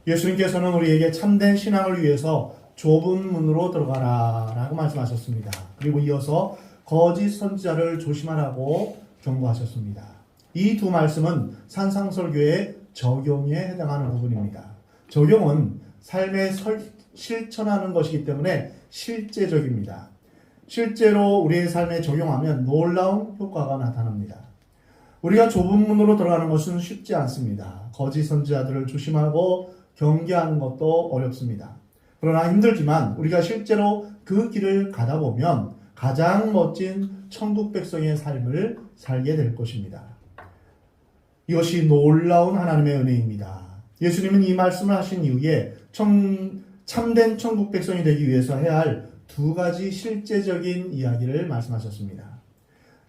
예수님께서는 우리에게 참된 신앙을 위해서 좁은 문으로 들어가라 라고 말씀하셨습니다. 그리고 이어서 거짓 선지자를 조심하라고 경고하셨습니다. 이 두 말씀은 산상설교의 적용에 해당하는 부분입니다. 적용은 삶에 실천하는 것이기 때문에 실제적입니다. 실제로 우리의 삶에 적용하면 놀라운 효과가 나타납니다. 우리가 좁은 문으로 들어가는 것은 쉽지 않습니다. 거짓 선지자들을 조심하고 경계하는 것도 어렵습니다. 그러나 힘들지만 우리가 실제로 그 길을 가다 보면 가장 멋진 천국 백성의 삶을 살게 될 것입니다. 이것이 놀라운 하나님의 은혜입니다. 예수님은 이 말씀을 하신 이후에 참된 천국 백성이 되기 위해서 해야 할 두 가지 실제적인 이야기를 말씀하셨습니다.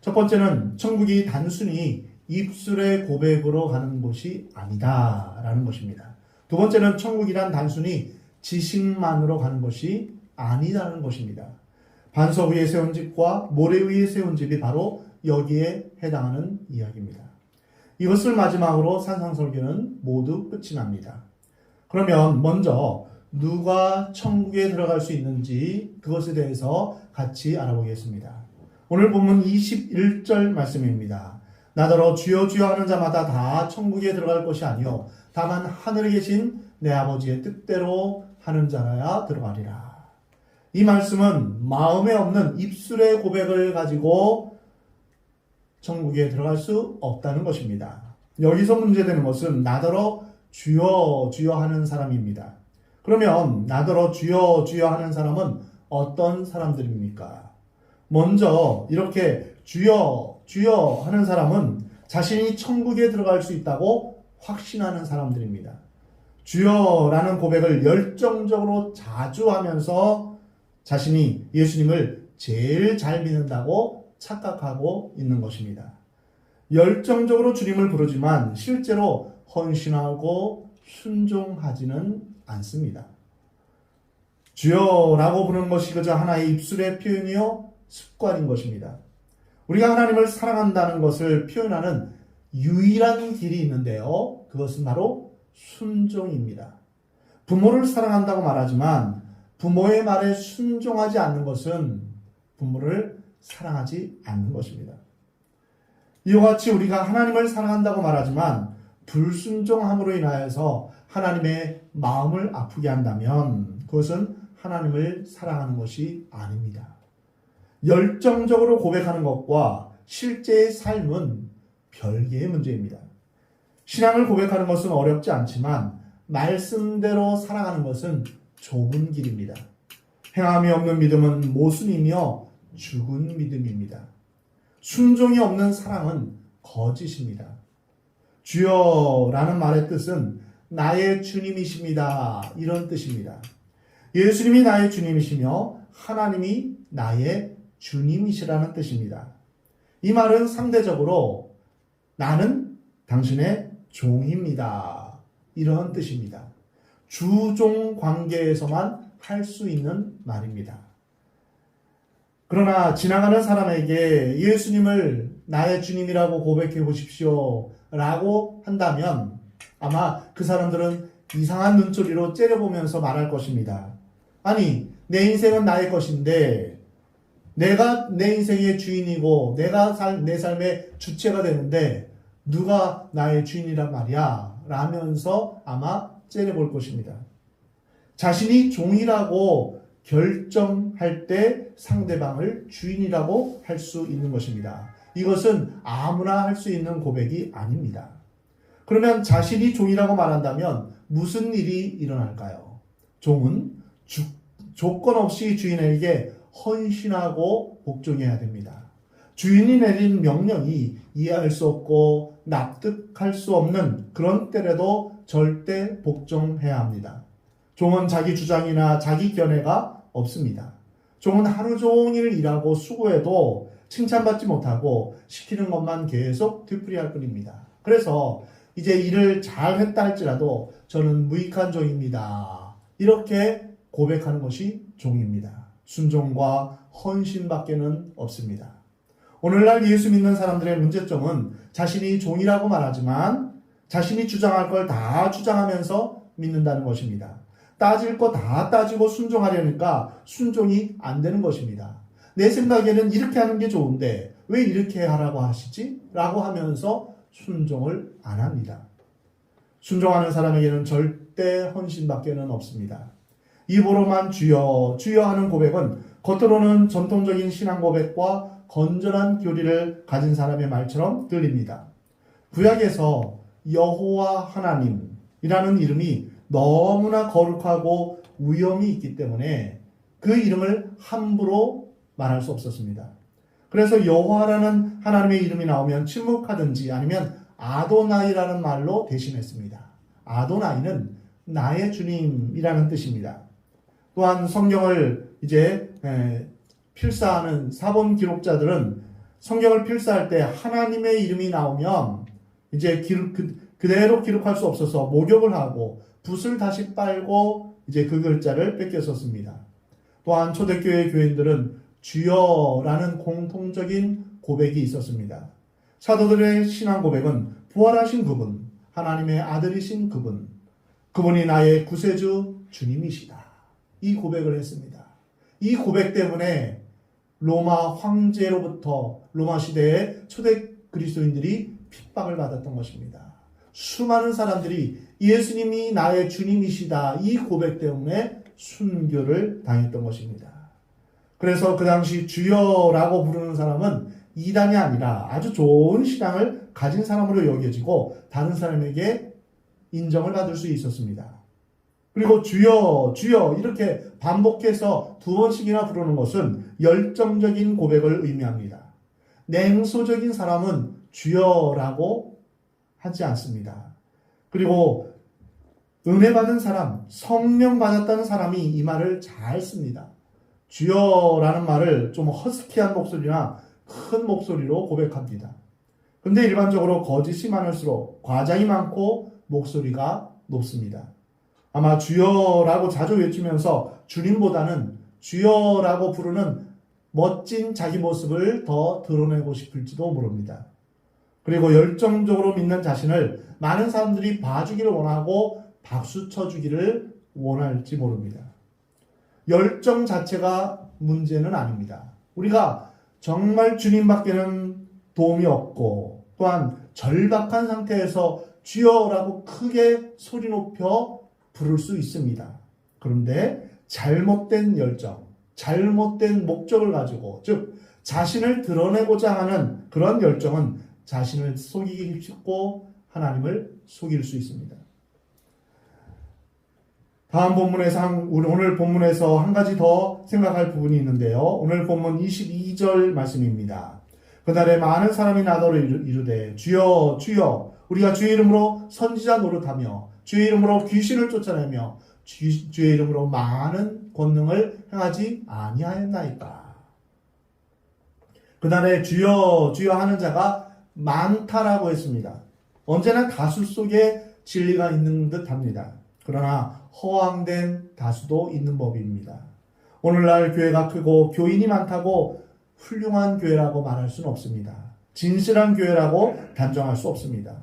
첫 번째는 천국이 단순히 입술의 고백으로 가는 곳이 아니다라는 것입니다. 두 번째는 천국이란 단순히 지식만으로 가는 것이 아니라는 것입니다. 반석 위에 세운 집과 모래 위에 세운 집이 바로 여기에 해당하는 이야기입니다. 이것을 마지막으로 산상설교는 모두 끝이 납니다. 그러면 먼저 누가 천국에 들어갈 수 있는지 그것에 대해서 같이 알아보겠습니다. 오늘 본문 21절 말씀입니다. 나더러 주여 주여 하는 자마다 다 천국에 들어갈 것이 아니요 다만 하늘에 계신 내 아버지의 뜻대로 하는 자라야 들어가리라. 이 말씀은 마음에 없는 입술의 고백을 가지고 천국에 들어갈 수 없다는 것입니다. 여기서 문제되는 것은 나더러 주여 주여 하는 사람입니다. 그러면 나더러 주여 주여 하는 사람은 어떤 사람들입니까? 먼저 이렇게 주여 주여 하는 사람은 자신이 천국에 들어갈 수 있다고 확신하는 사람들입니다. 주여라는 고백을 열정적으로 자주 하면서 자신이 예수님을 제일 잘 믿는다고 착각하고 있는 것입니다. 열정적으로 주님을 부르지만 실제로 헌신하고 순종하지는 않습니다. 주여라고 부르는 것이 그저 하나의 입술의 표현이요 습관인 것입니다. 우리가 하나님을 사랑한다는 것을 표현하는 유일한 길이 있는데요. 그것은 바로 순종입니다. 부모를 사랑한다고 말하지만 부모의 말에 순종하지 않는 것은 부모를 사랑하지 않는 것입니다. 이와 같이 우리가 하나님을 사랑한다고 말하지만 불순종함으로 인하여서 하나님의 마음을 아프게 한다면 그것은 하나님을 사랑하는 것이 아닙니다. 열정적으로 고백하는 것과 실제의 삶은 별개의 문제입니다. 신앙을 고백하는 것은 어렵지 않지만 말씀대로 살아가는 것은 좁은 길입니다. 행함이 없는 믿음은 모순이며 죽은 믿음입니다. 순종이 없는 사랑은 거짓입니다. 주여라는 말의 뜻은 나의 주님이십니다. 이런 뜻입니다. 예수님이 나의 주님이시며 하나님이 나의 주님이시라는 뜻입니다. 이 말은 상대적으로 나는 당신의 종입니다. 이런 뜻입니다. 주종 관계에서만 할 수 있는 말입니다. 그러나 지나가는 사람에게 예수님을 나의 주님이라고 고백해 보십시오 라고 한다면 아마 그 사람들은 이상한 눈초리로 째려보면서 말할 것입니다. 아니, 내 인생은 나의 것인데 내가 내 인생의 주인이고 내가 내 삶의 주체가 되는데 누가 나의 주인이란 말이야 라면서 아마 째려볼 것입니다. 자신이 종이라고 결정할 때 상대방을 주인이라고 할 수 있는 것입니다. 이것은 아무나 할 수 있는 고백이 아닙니다. 그러면 자신이 종이라고 말한다면 무슨 일이 일어날까요? 종은 조건 없이 주인에게 헌신하고 복종해야 됩니다. 주인이 내린 명령이 이해할 수 없고 납득할 수 없는 그런 때라도 절대 복종해야 합니다. 종은 자기 주장이나 자기 견해가 없습니다. 종은 하루 종일 일하고 수고해도 칭찬받지 못하고 시키는 것만 계속 되풀이할 뿐입니다. 그래서 이제 일을 잘 했다 할지라도 저는 무익한 종입니다. 이렇게 고백하는 것이 종입니다. 순종과 헌신밖에는 없습니다. 오늘날 예수 믿는 사람들의 문제점은 자신이 종이라고 말하지만 자신이 주장할 걸 다 주장하면서 믿는다는 것입니다. 따질 거 다 따지고 순종하려니까 순종이 안 되는 것입니다. 내 생각에는 이렇게 하는 게 좋은데 왜 이렇게 하라고 하시지? 라고 하면서 순종을 안 합니다. 순종하는 사람에게는 절대 헌신밖에는 없습니다. 입으로만 주여 주여 하는 고백은 겉으로는 전통적인 신앙 고백과 건전한 교리를 가진 사람의 말처럼 들립니다. 구약에서 여호와 하나님이라는 이름이 너무나 거룩하고 위엄이 있기 때문에 그 이름을 함부로 말할 수 없었습니다. 그래서 여호와라는 하나님의 이름이 나오면 침묵하든지 아니면 아도나이라는 말로 대신했습니다. 아도나이는 나의 주님이라는 뜻입니다. 또한 성경을 이제 필사하는 사본 기록자들은 성경을 필사할 때 하나님의 이름이 나오면 이제 그대로 기록할 수 없어서 목욕을 하고 붓을 다시 빨고 이제 그 글자를 뺏겨 썼습니다. 또한 초대교회 교인들은 주여라는 공통적인 고백이 있었습니다. 사도들의 신앙 고백은 부활하신 그분, 하나님의 아들이신 그분, 그분이 나의 구세주 주님이시다. 이 고백을 했습니다. 이 고백 때문에 로마 황제로부터 로마 시대의 초대 그리스도인들이 핍박을 받았던 것입니다. 수많은 사람들이 예수님이 나의 주님이시다. 이 고백 때문에 순교를 당했던 것입니다. 그래서 그 당시 주여라고 부르는 사람은 이단이 아니라 아주 좋은 신앙을 가진 사람으로 여겨지고 다른 사람에게 인정을 받을 수 있었습니다. 그리고 주여 주여 이렇게 반복해서 2번씩이나 부르는 것은 열정적인 고백을 의미합니다. 냉소적인 사람은 주여라고 하지 않습니다. 그리고 은혜 받은 사람, 성령 받았다는 사람이 이 말을 잘 씁니다. 주여라는 말을 좀 허스키한 목소리나 큰 목소리로 고백합니다. 근데 일반적으로 거짓이 많을수록 과장이 많고 목소리가 높습니다. 아마 주여라고 자주 외치면서 주님보다는 주여라고 부르는 멋진 자기 모습을 더 드러내고 싶을지도 모릅니다. 그리고 열정적으로 믿는 자신을 많은 사람들이 봐주기를 원하고 박수 쳐주기를 원할지 모릅니다. 열정 자체가 문제는 아닙니다. 우리가 정말 주님밖에는 도움이 없고 또한 절박한 상태에서 주여라고 크게 소리 높여 부를 수 있습니다. 그런데 잘못된 열정, 잘못된 목적을 가지고 즉 자신을 드러내고자 하는 그런 열정은 자신을 속이기 쉽고 하나님을 속일 수 있습니다. 다음 본문에서 오늘 본문에서 한 가지 더 생각할 부분이 있는데요. 오늘 본문 22절 말씀입니다. 그날에 많은 사람이 나더러 이르되 주여 주여 우리가 주의 이름으로 선지자 노릇하며 주의 이름으로 귀신을 쫓아내며 주의 이름으로 많은 권능을 행하지 아니하였나이까. 그날에 주여 주여 하는 자가 많다라고 했습니다. 언제나 다수 속에 진리가 있는 듯 합니다. 그러나 허황된 다수도 있는 법입니다. 오늘날 교회가 크고 교인이 많다고 훌륭한 교회라고 말할 수는 없습니다. 진실한 교회라고 단정할 수 없습니다.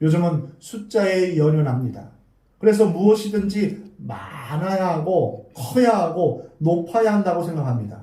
요즘은 숫자에 연연합니다. 그래서 무엇이든지 많아야 하고 커야 하고 높아야 한다고 생각합니다.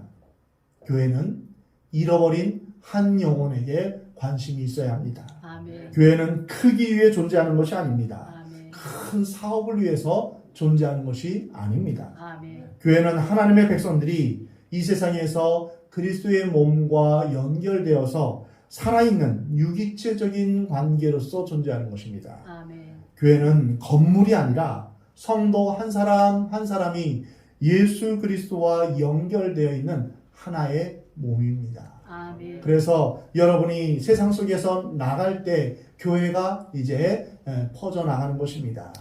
교회는 잃어버린 한 영혼에게 관심이 있어야 합니다. 아멘. 교회는 크기 위해 존재하는 것이 아닙니다. 아멘. 큰 사업을 위해서 존재하는 것이 아닙니다. 아멘. 교회는 하나님의 백성들이 이 세상에서 그리스도의 몸과 연결되어서 살아있는 유기체적인 관계로서 존재하는 것입니다. 아멘. 교회는 건물이 아니라 성도 한 사람 한 사람이 예수 그리스도와 연결되어 있는 하나의 몸입니다. 아멘. 그래서 여러분이 세상 속에서 나갈 때 교회가 이제 퍼져나가는 것입니다.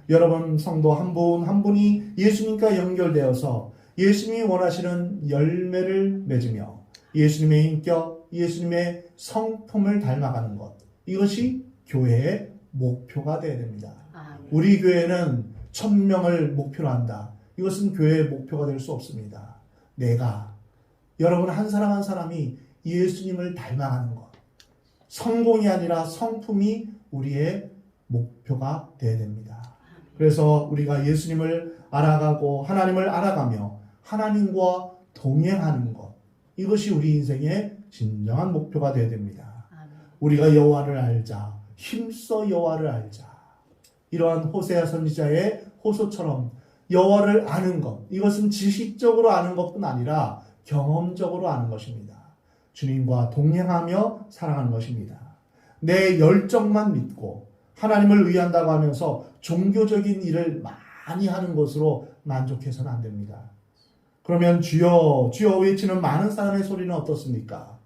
여러분 성도 한 분 한 분이 예수님과 연결되어서 예수님이 원하시는 열매를 맺으며 예수님의 인격, 예수님의 성품을 닮아가는 것, 이것이 교회의 목표가 되어야 됩니다. 아멘. 우리 교회는 1000명을 목표로 한다. 이것은 교회의 목표가 될 수 없습니다. 내가, 여러분 한 사람 한 사람이 예수님을 닮아가는 것, 성공이 아니라 성품이 우리의 목표가 되어야 됩니다. 그래서 우리가 예수님을 알아가고 하나님을 알아가며 하나님과 동행하는 것, 이것이 우리 인생의 진정한 목표가 되어야 됩니다. 우리가 여호와를 알자, 힘써 여호와를 알자. 이러한 호세아 선지자의 호소처럼 여호와를 아는 것, 이것은 지식적으로 아는 것뿐 아니라 경험적으로 아는 것입니다. 주님과 동행하며 살아가는 것입니다. 내 열정만 믿고 하나님을 의한다고 하면서 종교적인 일을 많이 하는 것으로 만족해서는 안 됩니다. 그러면 주여 주여 외치는 많은 사람의 소리는 어떻습니까?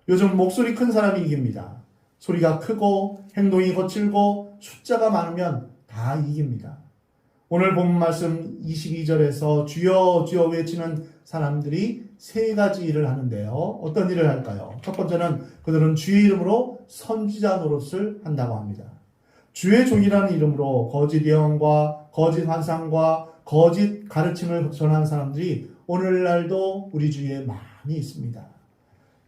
요즘 목소리 큰 사람이 이깁니다. 소리가 크고 행동이 거칠고 숫자가 많으면 다 이깁니다. 오늘 본 말씀 22절에서 주여 주여 외치는 사람들이 세 가지 일을 하는데요. 어떤 일을 할까요? 첫 번째는 그들은 주의 이름으로 선지자 노릇을 한다고 합니다. 주의 종이라는 이름으로 거짓 예언과 거짓 환상과 거짓 가르침을 전하는 사람들이 오늘날도 우리 주위에 많이 있습니다.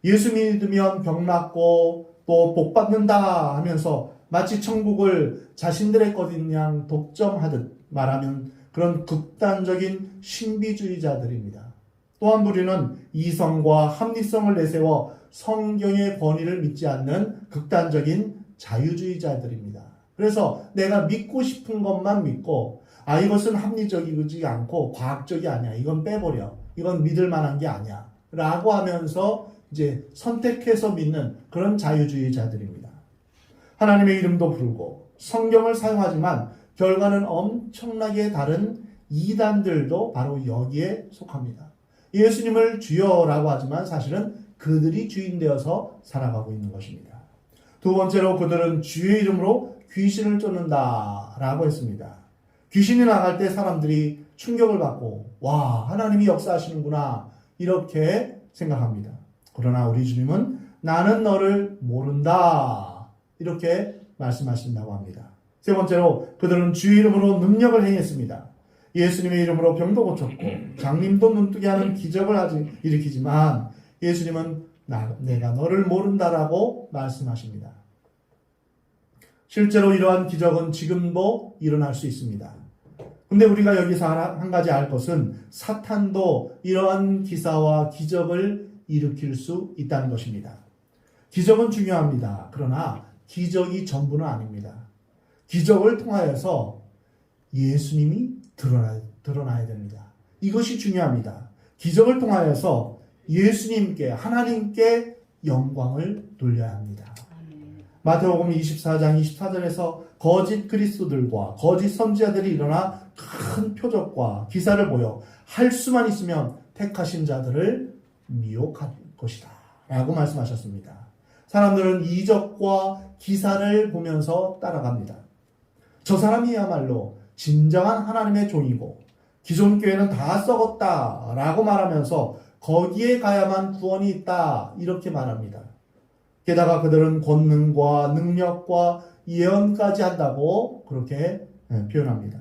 예수 믿으면 병 낫고 또 복 받는다 하면서 마치 천국을 자신들의 것인 양 독점하듯 말하면 그런 극단적인 신비주의자들입니다. 또한 무리는 이성과 합리성을 내세워 성경의 권위를 믿지 않는 극단적인 자유주의자들입니다. 그래서 내가 믿고 싶은 것만 믿고 이것은 합리적이지 않고 과학적이 아니야. 이건 빼버려. 이건 믿을 만한 게 아니야. 라고 하면서 이제 선택해서 믿는 그런 자유주의자들입니다. 하나님의 이름도 부르고 성경을 사용하지만 결과는 엄청나게 다른 이단들도 바로 여기에 속합니다. 예수님을 주여라고 하지만 사실은 그들이 주인 되어서 살아가고 있는 것입니다. 두 번째로 그들은 주의 이름으로 귀신을 쫓는다라고 했습니다. 귀신이 나갈 때 사람들이 충격을 받고 와, 하나님이 역사하시는구나 이렇게 생각합니다. 그러나 우리 주님은 나는 너를 모른다 이렇게 말씀하신다고 합니다. 세 번째로 그들은 주의 이름으로 능력을 행했습니다. 예수님의 이름으로 병도 고쳤고 장님도 눈뜨게 하는 기적을 일으키지만 예수님은 내가 너를 모른다라고 말씀하십니다. 실제로 이러한 기적은 지금도 일어날 수 있습니다. 근데 우리가 여기서 한 가지 알 것은 사탄도 이러한 기사와 기적을 일으킬 수 있다는 것입니다. 기적은 중요합니다. 그러나 기적이 전부는 아닙니다. 기적을 통하여서 예수님이 드러나야 됩니다. 이것이 중요합니다. 기적을 통하여서 예수님께, 하나님께 영광을 돌려야 합니다. 마태복음 24장 24절에서 거짓 그리스도들과 거짓 선지자들이 일어나 큰 표적과 기사를 보여 할 수만 있으면 택하신 자들을 미혹할 것이다 라고 말씀하셨습니다. 사람들은 이적과 기사를 보면서 따라갑니다. 저 사람이야말로 진정한 하나님의 종이고 기존 교회는 다 썩었다 라고 말하면서 거기에 가야만 구원이 있다 이렇게 말합니다. 게다가 그들은 권능과 능력과 예언까지 한다고 그렇게 표현합니다.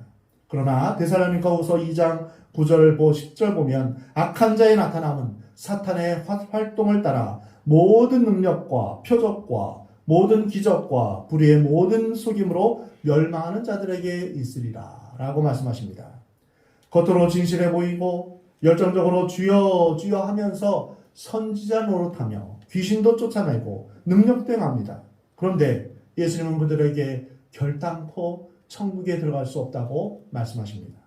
그러나 데살로니가후서 2장 9절 10절 보면 악한 자의 나타남은 사탄의 활동을 따라 모든 능력과 표적과 모든 기적과 불의의 모든 속임으로 멸망하는 자들에게 있으리라 라고 말씀하십니다. 겉으로 진실해 보이고 열정적으로 주여 주여 하면서 선지자 노릇하며 귀신도 쫓아내고 능력도 행합니다. 그런데 예수님은 그들에게 결단코 천국에 들어갈 수 없다고 말씀하십니다.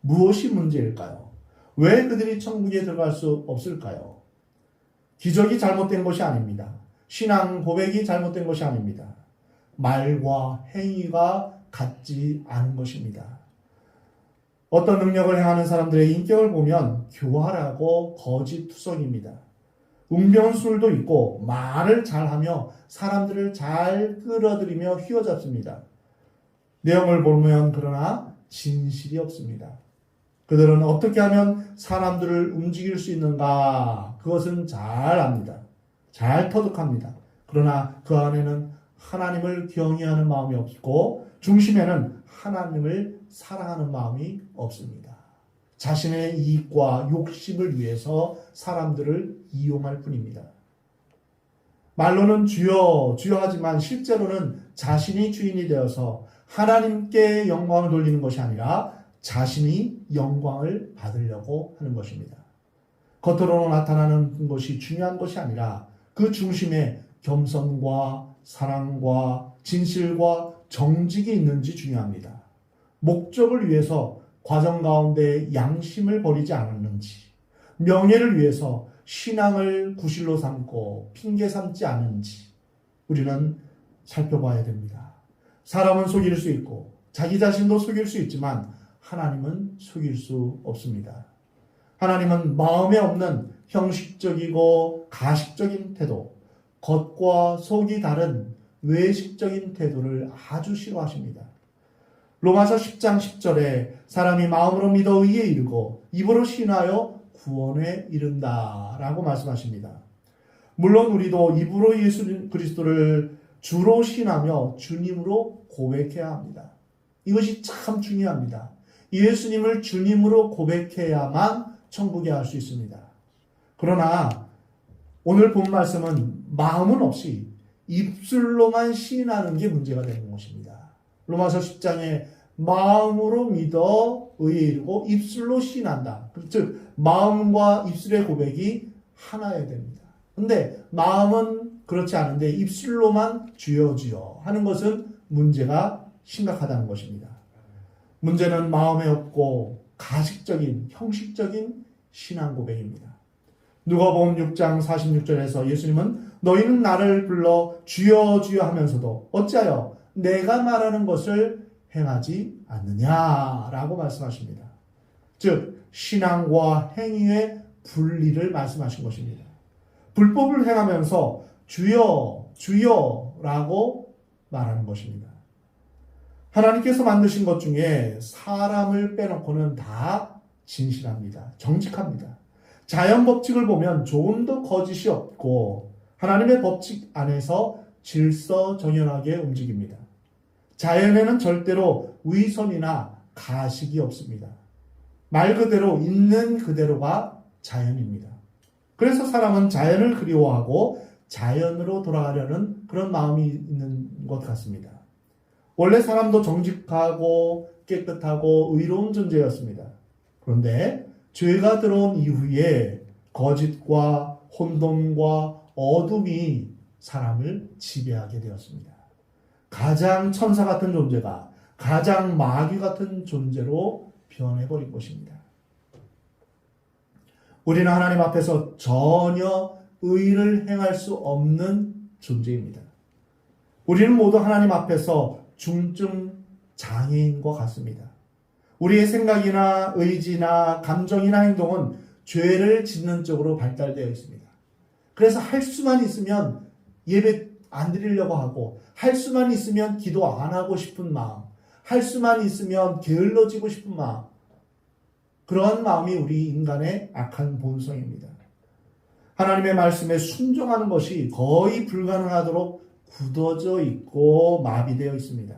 무엇이 문제일까요? 왜 그들이 천국에 들어갈 수 없을까요? 기적이 잘못된 것이 아닙니다. 신앙 고백이 잘못된 것이 아닙니다. 말과 행위가 같지 않은 것입니다. 어떤 능력을 행하는 사람들의 인격을 보면 교활하고 거짓투성입니다. 운변술도 있고 말을 잘하며 사람들을 잘 끌어들이며 휘어잡습니다. 내용을 보면 그러나 진실이 없습니다. 그들은 어떻게 하면 사람들을 움직일 수 있는가 그것은 잘 압니다. 잘 터득합니다. 그러나 그 안에는 하나님을 경외하는 마음이 없고 중심에는 하나님을 사랑하는 마음이 없습니다. 자신의 이익과 욕심을 위해서 사람들을 이용할 뿐입니다. 말로는 주여 주여 하지만 실제로는 자신이 주인이 되어서 하나님께 영광을 돌리는 것이 아니라 자신이 영광을 받으려고 하는 것입니다. 겉으로 나타나는 것이 중요한 것이 아니라 그 중심에 겸손과 사랑과 진실과 정직이 있는지 중요합니다. 목적을 위해서 과정 가운데 양심을 버리지 않았는지, 명예를 위해서 신앙을 구실로 삼고 핑계 삼지 않은지 우리는 살펴봐야 됩니다. 사람은 속일 수 있고 자기 자신도 속일 수 있지만 하나님은 속일 수 없습니다. 하나님은 마음에 없는 형식적이고 가식적인 태도, 겉과 속이 다른 외식적인 태도를 아주 싫어하십니다. 로마서 10장 10절에 사람이 마음으로 믿어 의에 이르고 입으로 신하여 구원에 이른다 라고 말씀하십니다. 물론 우리도 입으로 예수 그리스도를 주로 신하며 주님으로 고백해야 합니다. 이것이 참 중요합니다. 예수님을 주님으로 고백해야만 천국에 갈 수 있습니다. 그러나 오늘 본 말씀은 마음은 없이 입술로만 시인하는 게 문제가 되는 것입니다. 로마서 10장에 마음으로 믿어 의에 이르고 입술로 시인한다. 즉 마음과 입술의 고백이 하나여야 됩니다. 그런데 마음은 그렇지 않은데 입술로만 주여 주여 하는 것은 문제가 심각하다는 것입니다. 문제는 마음에 없고 가식적인 형식적인 신앙 고백입니다. 누가복음 6장 46절에서 예수님은 너희는 나를 불러 주여 주여 하면서도 어찌하여 내가 말하는 것을 행하지 않느냐라고 말씀하십니다. 즉 신앙과 행위의 분리를 말씀하신 것입니다. 불법을 행하면서 주여 주여라고 말하는 것입니다. 하나님께서 만드신 것 중에 사람을 빼놓고는 다 진실합니다. 정직합니다. 자연 법칙을 보면 조금도 거짓이 없고 하나님의 법칙 안에서 질서정연하게 움직입니다. 자연에는 절대로 위선이나 가식이 없습니다. 말 그대로 있는 그대로가 자연입니다. 그래서 사람은 자연을 그리워하고 자연으로 돌아가려는 그런 마음이 있는 것 같습니다. 원래 사람도 정직하고 깨끗하고 의로운 존재였습니다. 그런데 죄가 들어온 이후에 거짓과 혼돈과 어둠이 사람을 지배하게 되었습니다. 가장 천사 같은 존재가 가장 마귀 같은 존재로 변해버린 것입니다. 우리는 하나님 앞에서 전혀 의를 행할 수 없는 존재입니다. 우리는 모두 하나님 앞에서 중증 장애인과 같습니다. 우리의 생각이나 의지나 감정이나 행동은 죄를 짓는 쪽으로 발달되어 있습니다. 그래서 할 수만 있으면 예배 안 드리려고 하고, 할 수만 있으면 기도 안 하고 싶은 마음, 할 수만 있으면 게을러지고 싶은 마음, 그러한 마음이 우리 인간의 악한 본성입니다. 하나님의 말씀에 순종하는 것이 거의 불가능하도록 굳어져 있고 마비되어 있습니다.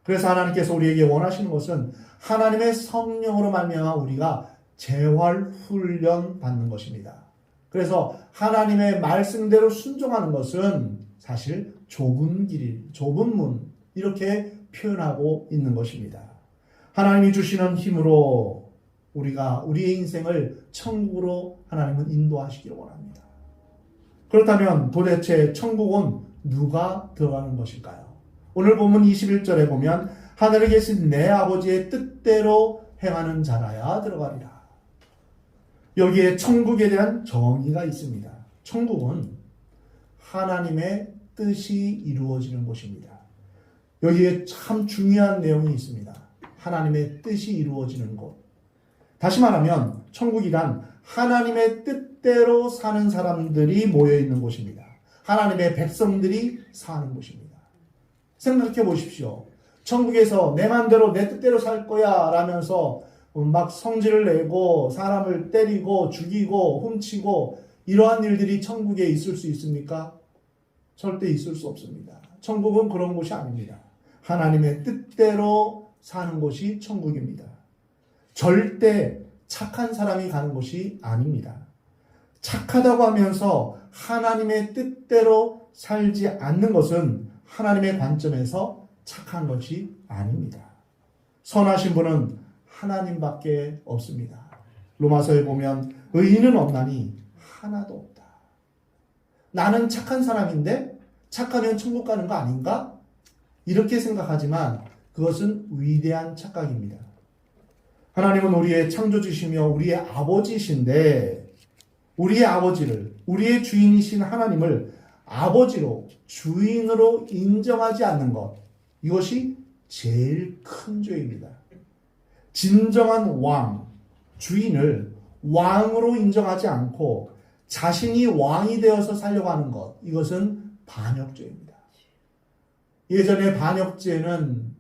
그래서 하나님께서 우리에게 원하시는 것은 하나님의 성령으로 말미암아 우리가 재활 훈련 받는 것입니다. 그래서 하나님의 말씀대로 순종하는 것은 사실 좁은 길, 좁은 문 이렇게 표현하고 있는 것입니다. 하나님이 주시는 힘으로 우리가 우리의 인생을 천국으로 하나님은 인도하시기를 원합니다. 그렇다면 도대체 천국은 누가 들어가는 것일까요? 오늘 본문 21절에 보면 하늘에 계신 내 아버지의 뜻대로 행하는 자라야 들어가리라. 여기에 천국에 대한 정의가 있습니다. 천국은 하나님의 뜻이 이루어지는 곳입니다. 여기에 참 중요한 내용이 있습니다. 하나님의 뜻이 이루어지는 곳. 다시 말하면 천국이란 하나님의 뜻대로 사는 사람들이 모여있는 곳입니다. 하나님의 백성들이 사는 곳입니다. 생각해 보십시오. 천국에서 내 맘대로 내 뜻대로 살 거야 라면서 막 성질을 내고 사람을 때리고 죽이고 훔치고 이러한 일들이 천국에 있을 수 있습니까? 절대 있을 수 없습니다. 천국은 그런 곳이 아닙니다. 하나님의 뜻대로 사는 곳이 천국입니다. 절대 착한 사람이 가는 곳이 아닙니다. 착하다고 하면서 하나님의 뜻대로 살지 않는 것은 하나님의 관점에서 착한 것이 아닙니다. 선하신 분은 하나님밖에 없습니다. 로마서에 보면 의인은 없나니 하나도 없다. 나는 착한 사람인데 착하면 천국 가는 거 아닌가? 이렇게 생각하지만 그것은 위대한 착각입니다. 하나님은 우리의 창조주시며 우리의 아버지이신데 우리의 아버지를, 우리의 주인이신 하나님을 아버지로, 주인으로 인정하지 않는 것, 이것이 제일 큰 죄입니다. 진정한 왕, 주인을 왕으로 인정하지 않고 자신이 왕이 되어서 살려고 하는 것, 이것은 반역죄입니다. 예전에 반역죄는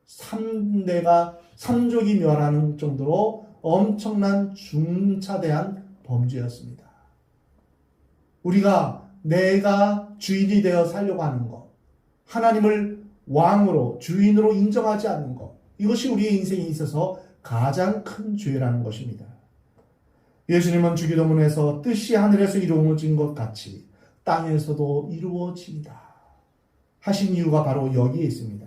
3족이 멸하는 정도로 엄청난 중차대한 범죄였습니다. 우리가 내가 주인이 되어 살려고 하는 것, 하나님을 왕으로, 주인으로 인정하지 않는 것, 이것이 우리의 인생에 있어서 가장 큰 죄라는 것입니다. 예수님은 주기도문에서 뜻이 하늘에서 이루어진 것 같이 땅에서도 이루어지이다 하신 이유가 바로 여기에 있습니다.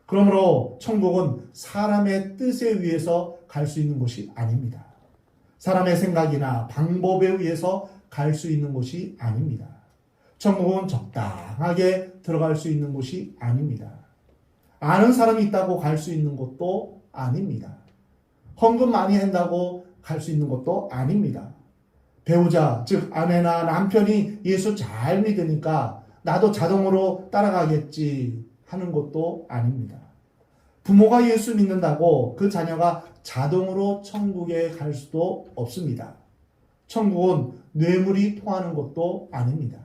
그러므로 천국은 사람의 뜻에 의해서 갈 수 있는 곳이 아닙니다. 사람의 생각이나 방법에 의해서 갈 수 있는 곳이 아닙니다. 천국은 적당하게 들어갈 수 있는 곳이 아닙니다. 아는 사람이 있다고 갈 수 있는 곳도 아닙니다. 헌금 많이 한다고 갈 수 있는 것도 아닙니다. 배우자, 즉 아내나 남편이 예수 잘 믿으니까 나도 자동으로 따라가겠지 하는 것도 아닙니다. 부모가 예수 믿는다고 그 자녀가 자동으로 천국에 갈 수도 없습니다. 천국은 뇌물이 통하는 것도 아닙니다.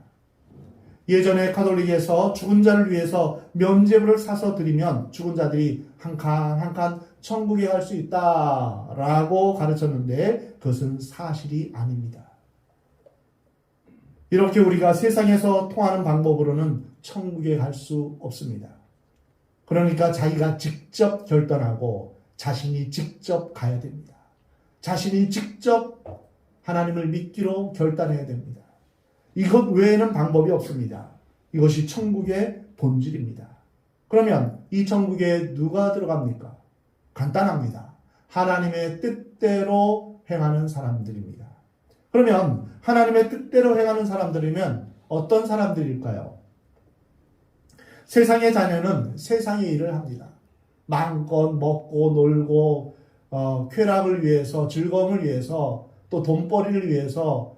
예전에 가톨릭에서 죽은 자를 위해서 면죄부를 사서 드리면 죽은 자들이 한 칸 한 칸 천국에 갈 수 있다라고 가르쳤는데 그것은 사실이 아닙니다. 이렇게 우리가 세상에서 통하는 방법으로는 천국에 갈 수 없습니다. 그러니까 자기가 직접 결단하고 자신이 직접 가야 됩니다. 자신이 직접 하나님을 믿기로 결단해야 됩니다. 이것 외에는 방법이 없습니다. 이것이 천국의 본질입니다. 그러면 이 천국에 누가 들어갑니까? 간단합니다. 하나님의 뜻대로 행하는 사람들입니다. 그러면 하나님의 뜻대로 행하는 사람들이면 어떤 사람들일까요? 세상의 자녀는 세상의 일을 합니다. 마음껏 먹고 놀고 쾌락을 위해서, 즐거움을 위해서, 또 돈벌이를 위해서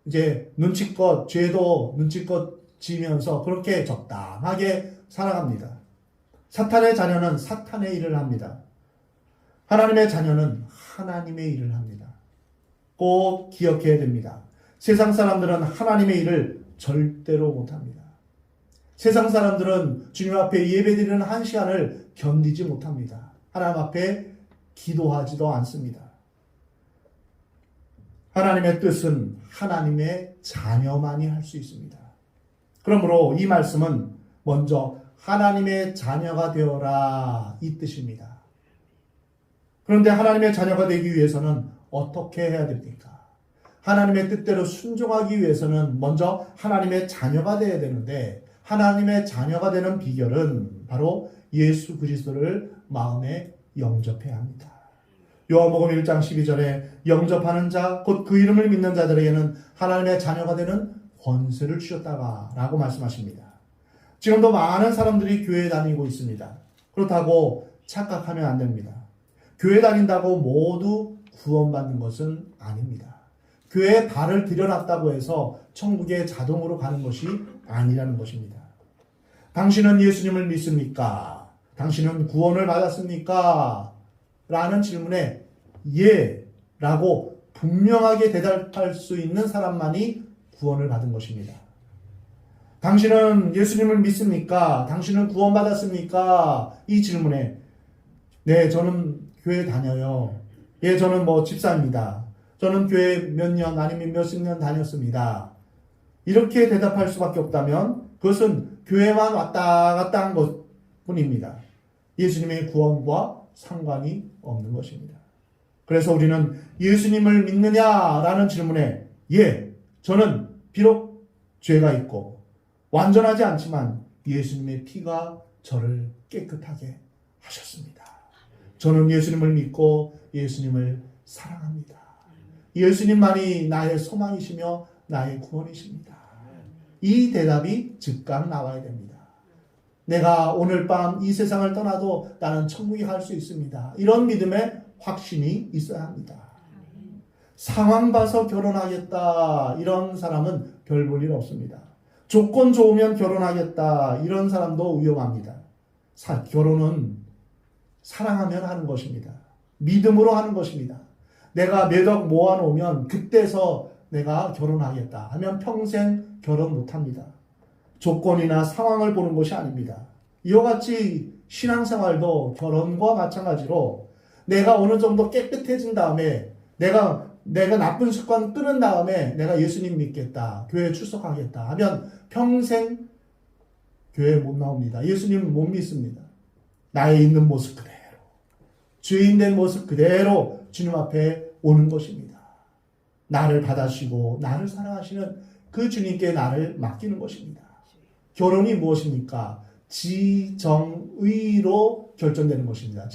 이제 눈치껏, 죄도 눈치껏 지면서 그렇게 적당하게 살아갑니다. 사탄의 자녀는 사탄의 일을 합니다. 하나님의 자녀는 하나님의 일을 합니다. 꼭 기억해야 됩니다. 세상 사람들은 하나님의 일을 절대로 못합니다. 세상 사람들은 주님 앞에 예배드리는 한 시간을 견디지 못합니다. 하나님 앞에 기도하지도 않습니다. 하나님의 뜻은 하나님의 자녀만이 할 수 있습니다. 그러므로 이 말씀은 먼저 하나님의 자녀가 되어라 이 뜻입니다. 그런데 하나님의 자녀가 되기 위해서는 어떻게 해야 됩니까? 하나님의 뜻대로 순종하기 위해서는 먼저 하나님의 자녀가 되어야 되는데 하나님의 자녀가 되는 비결은 바로 예수 그리스도를 마음에 영접해야 합니다. 요한복음 1장 12절에 영접하는 자, 곧 그 이름을 믿는 자들에게는 하나님의 자녀가 되는 권세를 주셨다라고 말씀하십니다. 지금도 많은 사람들이 교회에 다니고 있습니다. 그렇다고 착각하면 안 됩니다. 교회 다닌다고 모두 구원받는 것은 아닙니다. 교회에 발을 들여놨다고 해서 천국에 자동으로 가는 것이 아니라는 것입니다. 당신은 예수님을 믿습니까? 당신은 구원을 받았습니까? 라는 질문에 예 라고 분명하게 대답할 수 있는 사람만이 구원을 받은 것입니다. 당신은 예수님을 믿습니까? 당신은 구원받았습니까? 이 질문에 네, 저는 교회 다녀요. 예, 저는 집사입니다. 저는 교회 몇 년 아니면 몇십 년 다녔습니다. 이렇게 대답할 수밖에 없다면 그것은 교회만 왔다 갔다 한 것 뿐입니다. 예수님의 구원과 상관이 없는 것입니다. 그래서 우리는 예수님을 믿느냐라는 질문에 예, 저는 비록 죄가 있고 완전하지 않지만 예수님의 피가 저를 깨끗하게 하셨습니다. 저는 예수님을 믿고 예수님을 사랑합니다. 예수님만이 나의 소망이시며 나의 구원이십니다. 이 대답이 즉각 나와야 됩니다. 내가 오늘 밤 이 세상을 떠나도 나는 천국에 갈 수 있습니다. 이런 믿음의 확신이 있어야 합니다. 상황 봐서 결혼하겠다 이런 사람은 별 볼 일 없습니다. 조건 좋으면 결혼하겠다 이런 사람도 위험합니다. 결혼은 사랑하면 하는 것입니다. 믿음으로 하는 것입니다. 내가 몇 억 모아놓으면 그때서 내가 결혼하겠다 하면 평생 결혼 못합니다. 조건이나 상황을 보는 것이 아닙니다. 이와 같이 신앙생활도 결혼과 마찬가지로 내가 어느 정도 깨끗해진 다음에 내가 나쁜 습관 끊은 다음에 내가 예수님 믿겠다, 교회 출석하겠다 하면 평생 교회 못 나옵니다. 예수님 못 믿습니다. 나의 있는 모습 그대로, 죄인된 모습 그대로 주님 앞에 오는 것입니다. 나를 받아주시고 나를 사랑하시는 그 주님께 나를 맡기는 것입니다. 결혼이 무엇입니까? 지정의로 결정되는 것입니다.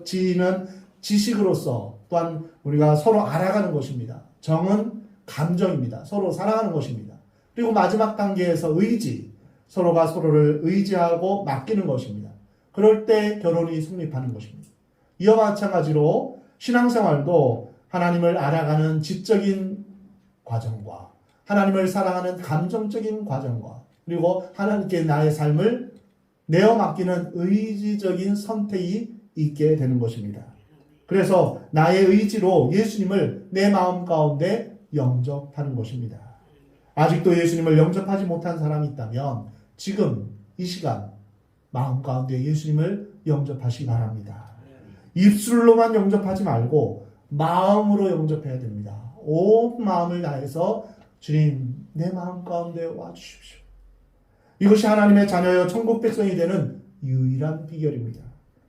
지는 지식으로서 또한 우리가 서로 알아가는 것입니다. 정은 감정입니다. 서로 사랑하는 것입니다. 그리고 마지막 단계에서 의지, 서로가 서로를 의지하고 맡기는 것입니다. 그럴 때 결혼이 성립하는 것입니다. 이와 마찬가지로 신앙생활도 하나님을 알아가는 지적인 과정과 하나님을 사랑하는 감정적인 과정과 그리고 하나님께 나의 삶을 내어 맡기는 의지적인 선택이 있게 되는 것입니다. 그래서 나의 의지로 예수님을 내 마음 가운데 영접하는 것입니다. 아직도 예수님을 영접하지 못한 사람이 있다면 지금 이 시간 마음 가운데 예수님을 영접하시기 바랍니다. 입술로만 영접하지 말고 마음으로 영접해야 됩니다. 온 마음을 다해서 주님 내 마음 가운데 와주십시오. 이것이 하나님의 자녀여 천국 백성이 되는 유일한 비결입니다.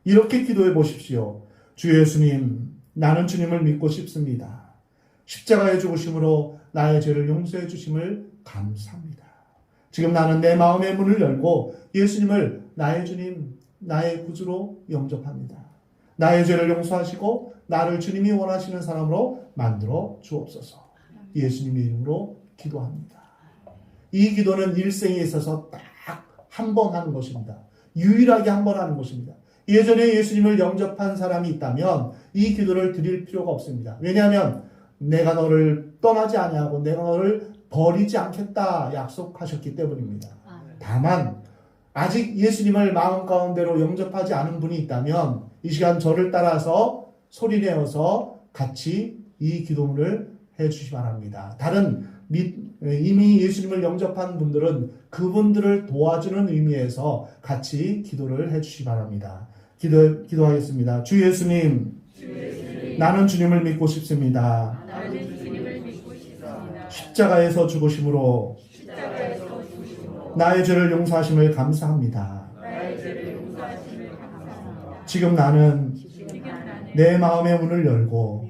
이렇게 기도해 보십시오. 주 예수님, 나는 주님을 믿고 싶습니다. 십자가의 죽으심으로 나의 죄를 용서해 주심을 감사합니다. 지금 나는 내 마음의 문을 열고 예수님을 나의 주님, 나의 구주로 영접합니다. 나의 죄를 용서하시고 나를 주님이 원하시는 사람으로 만들어 주옵소서. 예수님의 이름으로 기도합니다. 이 기도는 일생에 있어서 딱 한 번 하는 것입니다. 유일하게 한 번 하는 것입니다. 예전에 예수님을 영접한 사람이 있다면 이 기도를 드릴 필요가 없습니다. 왜냐하면 내가 너를 떠나지 아니하고 내가 너를 버리지 않겠다 약속하셨기 때문입니다. 다만 아직 예수님을 마음 가운데로 영접하지 않은 분이 있다면 이 시간 저를 따라서 소리내어서 같이 이 기도문을 해주시기 바랍니다. 다른 이미 예수님을 영접한 분들은 그분들을 도와주는 의미에서 같이 기도를 해주시기 바랍니다. 기도하겠습니다. 주 예수님, 나는 주님을 믿고 싶습니다. 십자가에서 죽으심으로 나의 죄를 용서하심을 감사합니다. 지금 나는 내 마음의 문을 열고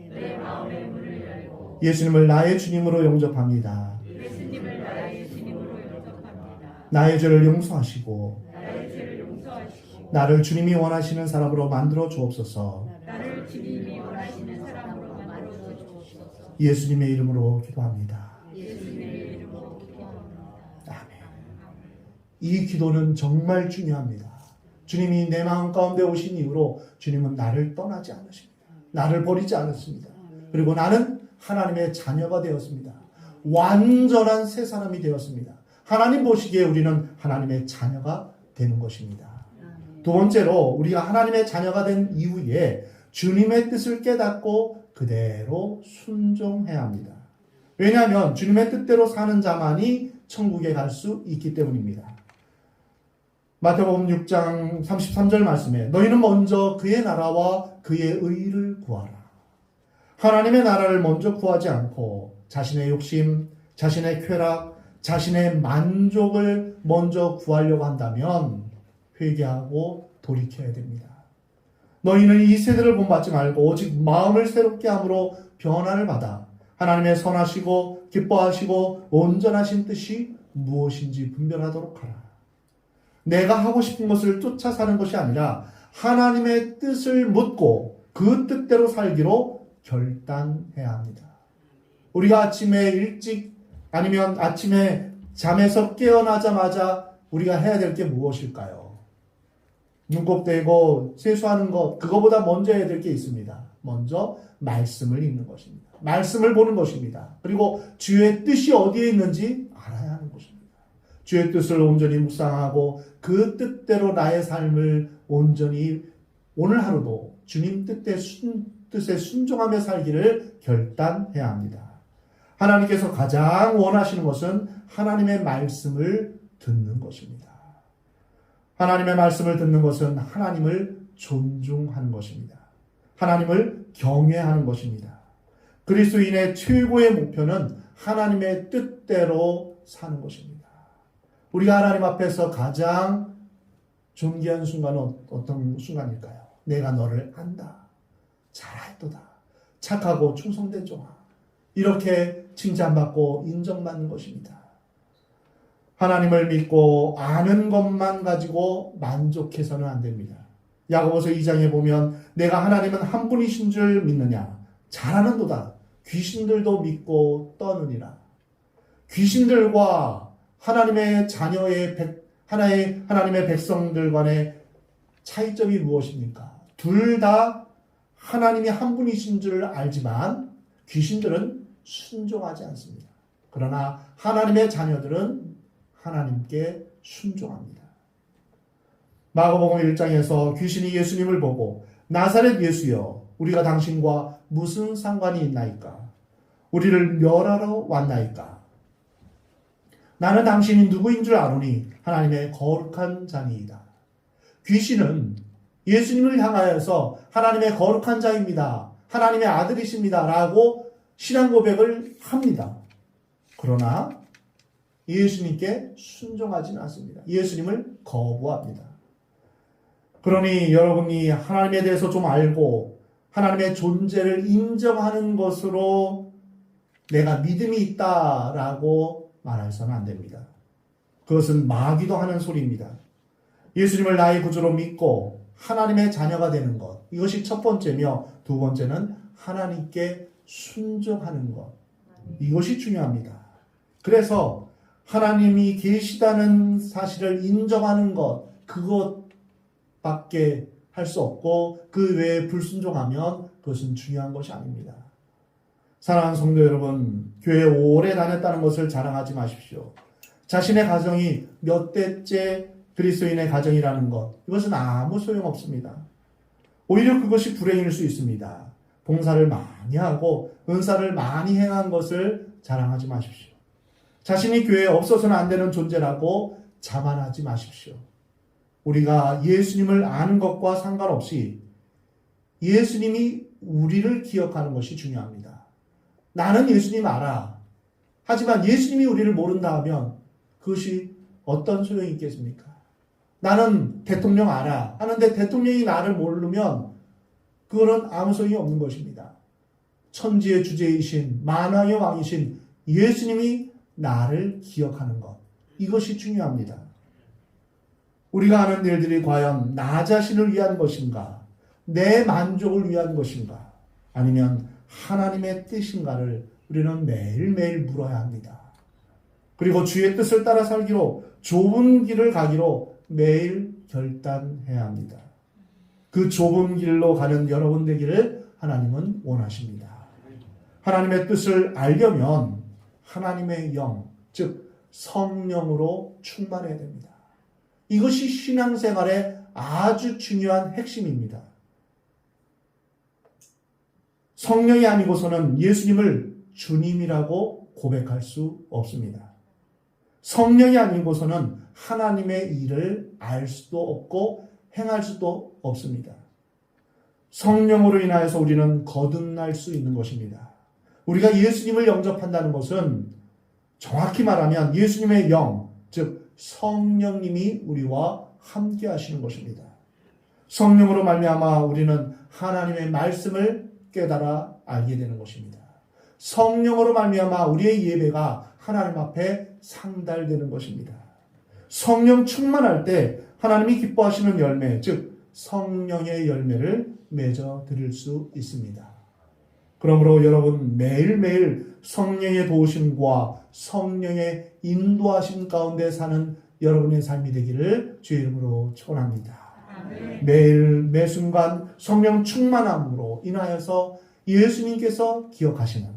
예수님을 나의 주님으로 영접합니다. 나의 죄를 용서하시고 나를 주님이 원하시는 사람으로 만들어 주옵소서. 예수님의 이름으로 기도합니다. 아멘. 이 기도는 정말 중요합니다. 주님이 내 마음 가운데 오신 이후로 주님은 나를 떠나지 않으십니다. 나를 버리지 않았습니다. 그리고 나는 하나님의 자녀가 되었습니다. 완전한 새 사람이 되었습니다. 하나님 보시기에 우리는 하나님의 자녀가 되는 것입니다. 두 번째로 우리가 하나님의 자녀가 된 이후에 주님의 뜻을 깨닫고 그대로 순종해야 합니다. 왜냐하면 주님의 뜻대로 사는 자만이 천국에 갈 수 있기 때문입니다. 마태복음 6장 33절 말씀에 너희는 먼저 그의 나라와 그의 의를 구하라. 하나님의 나라를 먼저 구하지 않고 자신의 욕심, 자신의 쾌락, 자신의 만족을 먼저 구하려고 한다면 회개하고 돌이켜야 됩니다. 너희는 이 세대를 본받지 말고 오직 마음을 새롭게 함으로 변화를 받아 하나님의 선하시고 기뻐하시고 온전하신 뜻이 무엇인지 분별하도록 하라. 내가 하고 싶은 것을 쫓아 사는 것이 아니라 하나님의 뜻을 묻고 그 뜻대로 살기로 결단해야 합니다. 우리가 아침에 일찍 아니면 아침에 잠에서 깨어나자마자 우리가 해야 될 게 무엇일까요? 눈곱 떼고 세수하는 것, 그거보다 먼저 해야 될 게 있습니다. 먼저 말씀을 읽는 것입니다. 말씀을 보는 것입니다. 그리고 주의 뜻이 어디에 있는지 알아야 하는 것입니다. 주의 뜻을 온전히 묵상하고 그 뜻대로 나의 삶을 온전히 오늘 하루도 주님 뜻에 순종하며 살기를 결단해야 합니다. 하나님께서 가장 원하시는 것은 하나님의 말씀을 듣는 것입니다. 하나님의 말씀을 듣는 것은 하나님을 존중하는 것입니다. 하나님을 경외하는 것입니다. 그리스도인의 최고의 목표는 하나님의 뜻대로 사는 것입니다. 우리가 하나님 앞에서 가장 존귀한 순간은 어떤 순간일까요? 내가 너를 안다. 잘했도다. 착하고 충성된 종아. 이렇게 칭찬받고 인정받는 것입니다. 하나님을 믿고 아는 것만 가지고 만족해서는 안 됩니다. 야고보서 2장에 보면 내가 하나님은 한 분이신 줄 믿느냐? 잘하는도다. 귀신들도 믿고 떠느니라. 귀신들과 하나님의 하나님의 백성들 간의 차이점이 무엇입니까? 둘 다 하나님이 한 분이신 줄 알지만 귀신들은 순종하지 않습니다. 그러나 하나님의 자녀들은 하나님께 순종합니다. 마가복음 1장에서 귀신이 예수님을 보고 나사렛 예수여 우리가 당신과 무슨 상관이 있나이까? 우리를 멸하러 왔나이까? 나는 당신이 누구인 줄 아노니 하나님의 거룩한 자니이다. 귀신은 예수님을 향하여서 하나님의 거룩한 자입니다. 하나님의 아들이십니다. 라고 신앙 고백을 합니다. 그러나 예수님께 순종하지는 않습니다. 예수님을 거부합니다. 그러니 여러분이 하나님에 대해서 좀 알고 하나님의 존재를 인정하는 것으로 내가 믿음이 있다라고 말해서는 안 됩니다. 그것은 마귀도 하는 소리입니다. 예수님을 나의 구주로 믿고 하나님의 자녀가 되는 것, 이것이 첫 번째며 두 번째는 하나님께 순종하는 것, 이것이 중요합니다. 그래서 하나님이 계시다는 사실을 인정하는 것, 그것밖에 할 수 없고 그 외에 불순종하면 그것은 중요한 것이 아닙니다. 사랑하는 성도 여러분, 교회 오래 다녔다는 것을 자랑하지 마십시오. 자신의 가정이 몇 대째 그리스도인의 가정이라는 것, 이것은 아무 소용없습니다. 오히려 그것이 불행일 수 있습니다. 봉사를 많이 하고 은사를 많이 행한 것을 자랑하지 마십시오. 자신이 교회에 없어서는 안 되는 존재라고 자만하지 마십시오. 우리가 예수님을 아는 것과 상관없이 예수님이 우리를 기억하는 것이 중요합니다. 나는 예수님 알아. 하지만 예수님이 우리를 모른다 하면 그것이 어떤 소용이 있겠습니까? 나는 대통령 알아. 하는데 대통령이 나를 모르면 그거는 아무 소용이 없는 것입니다. 천지의 주제이신 만왕의 왕이신 예수님이 나를 기억하는 것. 이것이 중요합니다. 우리가 하는 일들이 과연 나 자신을 위한 것인가? 내 만족을 위한 것인가? 아니면 하나님의 뜻인가를 우리는 매일매일 물어야 합니다. 그리고 주의 뜻을 따라 살기로 좁은 길을 가기로 매일 결단해야 합니다. 그 좁은 길로 가는 여러분 되기를 하나님은 원하십니다. 하나님의 뜻을 알려면 하나님의 영, 즉 성령으로 충만해야 됩니다. 이것이 신앙생활의 아주 중요한 핵심입니다. 성령이 아니고서는 예수님을 주님이라고 고백할 수 없습니다. 성령이 아니고서는 하나님의 일을 알 수도 없고 행할 수도 없습니다. 성령으로 인하여서 우리는 거듭날 수 있는 것입니다. 우리가 예수님을 영접한다는 것은 정확히 말하면 예수님의 영, 즉 성령님이 우리와 함께 하시는 것입니다. 성령으로 말미암아 우리는 하나님의 말씀을 깨달아 알게 되는 것입니다. 성령으로 말미암아 우리의 예배가 하나님 앞에 상달되는 것입니다. 성령 충만할 때 하나님이 기뻐하시는 열매, 즉 성령의 열매를 맺어 드릴 수 있습니다. 그러므로 여러분 매일매일 성령의 도우심과 성령의 인도하심 가운데 사는 여러분의 삶이 되기를 주의 이름으로 축원합니다. 매일 매순간 성령 충만함으로 인하여서 예수님께서 기억하시는,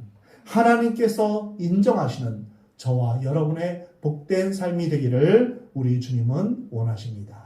하나님께서 인정하시는 저와 여러분의 복된 삶이 되기를 우리 주님은 원하십니다.